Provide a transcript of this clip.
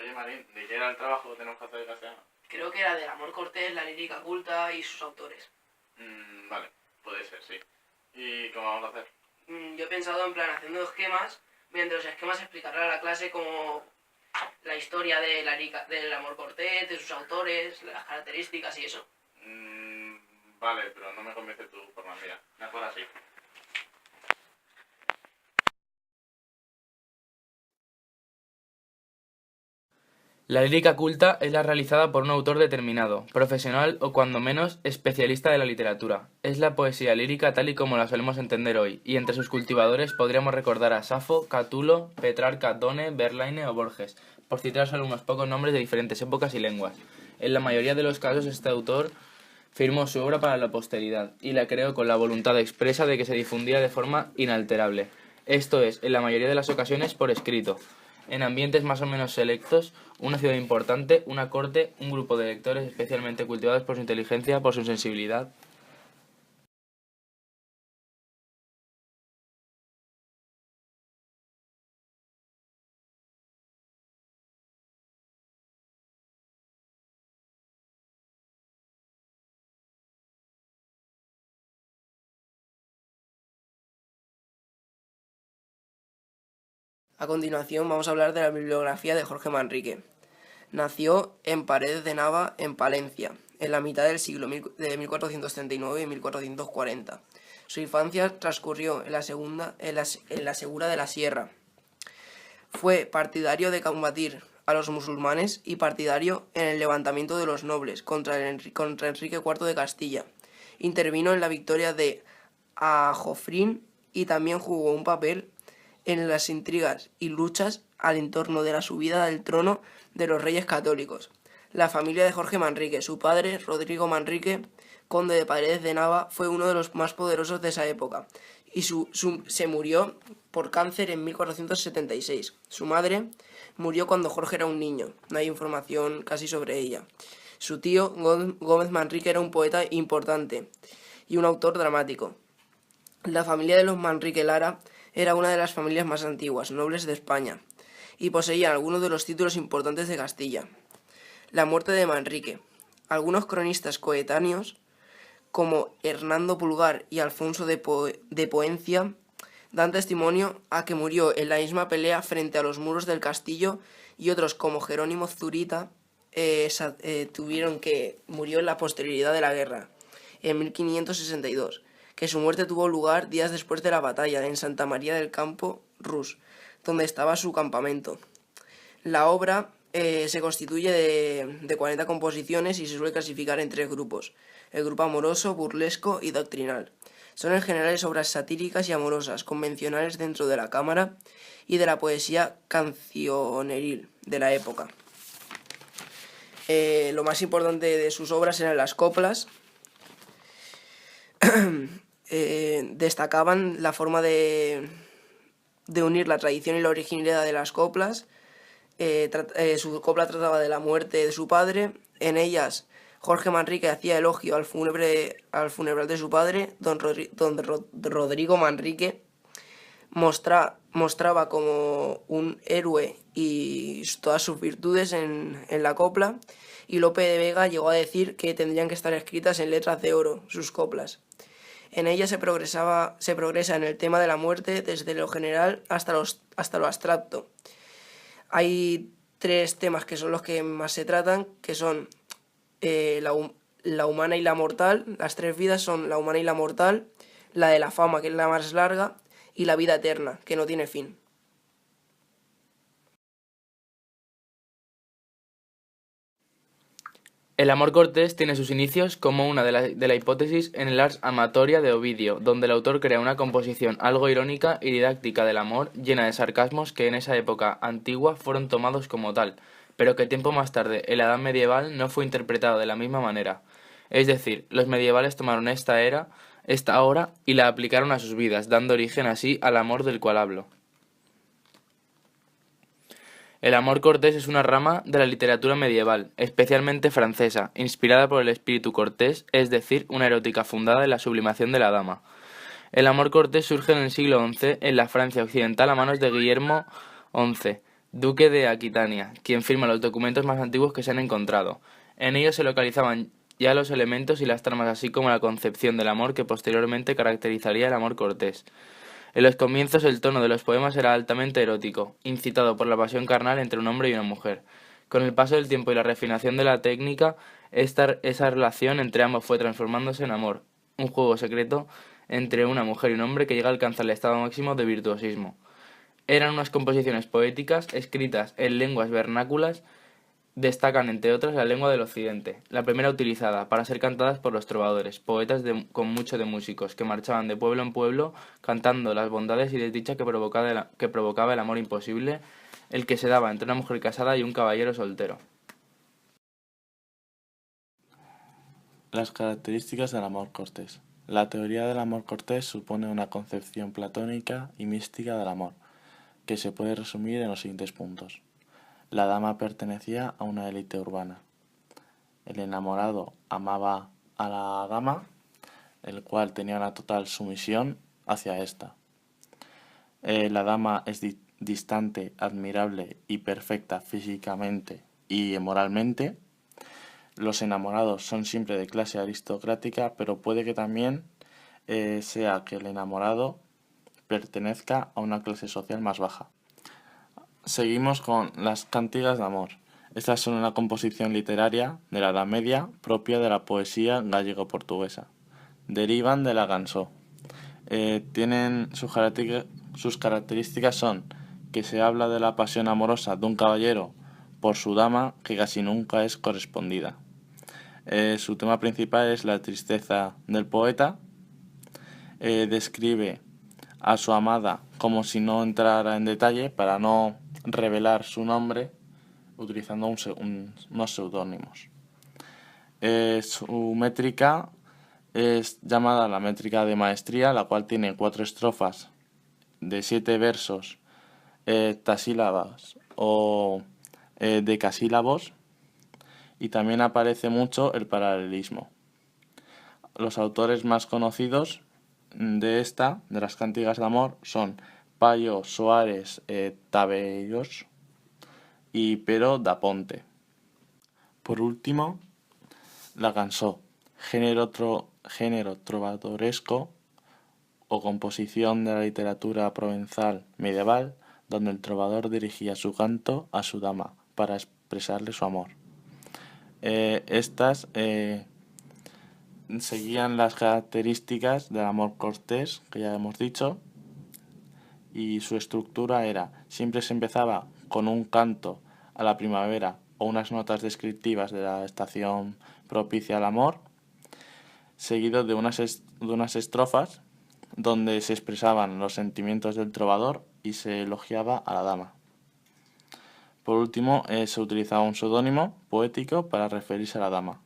Oye, Marín, ¿de qué era el trabajo que tenemos que hacer de castellano? Creo que era del amor cortés, la lírica culta y sus autores. Vale, puede ser, sí. ¿Y cómo vamos a hacer? Yo he pensado en plan haciendo esquemas, mediante los esquemas explicarle a la clase como la historia de del amor cortés, de sus autores, las características y eso. Vale, pero no me convence tu forma, mira, mejor así. La lírica culta es la realizada por un autor determinado, profesional o cuando menos especialista de la literatura. Es la poesía lírica tal y como la solemos entender hoy, y entre sus cultivadores podríamos recordar a Safo, Catulo, Petrarca, Done, Verlaine o Borges, por citar solo unos pocos nombres de diferentes épocas y lenguas. En la mayoría de los casos este autor firmó su obra para la posteridad y la creó con la voluntad expresa de que se difundiera de forma inalterable. Esto es, en la mayoría de las ocasiones por escrito. En ambientes más o menos selectos, una ciudad importante, una corte, un grupo de lectores especialmente cultivados por su inteligencia, por su sensibilidad. A continuación vamos a hablar de la bibliografía de Jorge Manrique. Nació en Paredes de Nava, en Palencia, en la mitad del siglo de 1439 y 1440. Su infancia transcurrió en la Segura de la Sierra. Fue partidario de combatir a los musulmanes y partidario en el levantamiento de los nobles contra Enrique IV de Castilla. Intervino en la victoria de Ajofrín y también jugó un papel en las intrigas y luchas al entorno de la subida del trono de los reyes católicos. La familia de Jorge Manrique, su padre, Rodrigo Manrique, conde de Paredes de Nava, fue uno de los más poderosos de esa época y se murió por cáncer en 1476. Su madre murió cuando Jorge era un niño, no hay información casi sobre ella. Su tío, Gómez Manrique, era un poeta importante y un autor dramático. La familia de los Manrique Lara era una de las familias más antiguas, nobles de España, y poseían algunos de los títulos importantes de Castilla. La muerte de Manrique. Algunos cronistas coetáneos, como Hernando Pulgar y Alfonso de Poencia, dan testimonio a que murió en la misma pelea frente a los muros del castillo, y otros, como Jerónimo Zurita, murió en la posterioridad de la guerra, en 1562, que su muerte tuvo lugar días después de la batalla en Santa María del Campo, Rus, donde estaba su campamento. La obra se constituye de 40 composiciones y se suele clasificar en 3 grupos: el grupo amoroso, burlesco y doctrinal. Son en general obras satíricas y amorosas, convencionales dentro de la cámara y de la poesía cancioneril de la época. Lo más importante de sus obras eran las coplas. Destacaban la forma de unir la tradición y la originalidad de las coplas. Su copla trataba de la muerte de su padre. En ellas Jorge Manrique hacía elogio al funeral de su padre, don Rodrigo Manrique. Mostraba como un héroe y todas sus virtudes en la copla, y Lope de Vega llegó a decir que tendrían que estar escritas en letras de oro sus coplas. En ella se progresa en el tema de la muerte desde lo general hasta lo abstracto. Hay 3 temas que son los que más se tratan, que son la humana y la mortal. Las 3 vidas son la humana y la mortal, la de la fama, que es la más larga, y la vida eterna, que no tiene fin. El amor cortés tiene sus inicios como una de la hipótesis en el Ars Amatoria de Ovidio, donde el autor crea una composición algo irónica y didáctica del amor, llena de sarcasmos que en esa época antigua fueron tomados como tal, pero que tiempo más tarde, en la Edad Medieval, no fue interpretado de la misma manera. Es decir, los medievales tomaron esta obra y la aplicaron a sus vidas, dando origen así al amor del cual hablo. El amor cortés es una rama de la literatura medieval, especialmente francesa, inspirada por el espíritu cortés, es decir, una erótica fundada en la sublimación de la dama. El amor cortés surge en el siglo XI en la Francia occidental a manos de Guillermo XI, duque de Aquitania, quien firma los documentos más antiguos que se han encontrado. En ellos se localizaban ya los elementos y las tramas, así como la concepción del amor que posteriormente caracterizaría el amor cortés. En los comienzos el tono de los poemas era altamente erótico, incitado por la pasión carnal entre un hombre y una mujer. Con el paso del tiempo y la refinación de la técnica, esa relación entre ambos fue transformándose en amor, un juego secreto entre una mujer y un hombre que llega a alcanzar el estado máximo de virtuosismo. Eran unas composiciones poéticas escritas en lenguas vernáculas. Destacan, entre otras, la lengua del occidente, la primera utilizada para ser cantadas por los trovadores, poetas con mucho de músicos, que marchaban de pueblo en pueblo cantando las bondades y desdicha que provocaba el amor imposible, el que se daba entre una mujer casada y un caballero soltero. Las características del amor cortés. La teoría del amor cortés supone una concepción platónica y mística del amor, que se puede resumir en los siguientes puntos. La dama pertenecía a una élite urbana. El enamorado amaba a la dama, el cual tenía una total sumisión hacia ésta. La dama es distante, admirable y perfecta físicamente y moralmente. Los enamorados son siempre de clase aristocrática, pero puede que también sea que el enamorado pertenezca a una clase social más baja. Seguimos con las cantigas de amor. Estas son una composición literaria de la Edad Media propia de la poesía gallego-portuguesa. Derivan de la cançó. Sus características son que se habla de la pasión amorosa de un caballero por su dama que casi nunca es correspondida. Su tema principal es la tristeza del poeta. Describe a su amada como si no entrara en detalle para no revelar su nombre utilizando unos seudónimos. Su métrica es llamada la métrica de maestría, la cual tiene 4 estrofas de 7 versos tasílabas o decasílabos, y también aparece mucho el paralelismo. Los autores más conocidos de las cantigas de amor, son Paio Soares Tabellos y Pero da Ponte. Por último, la cançó, género trovadoresco o composición de la literatura provenzal medieval, donde el trovador dirigía su canto a su dama para expresarle su amor. Estas seguían las características del amor cortés, que ya hemos dicho, y su estructura era: siempre se empezaba con un canto a la primavera o unas notas descriptivas de la estación propicia al amor, seguido de unas estrofas donde se expresaban los sentimientos del trovador y se elogiaba a la dama. Por último, se utilizaba un seudónimo poético para referirse a la dama.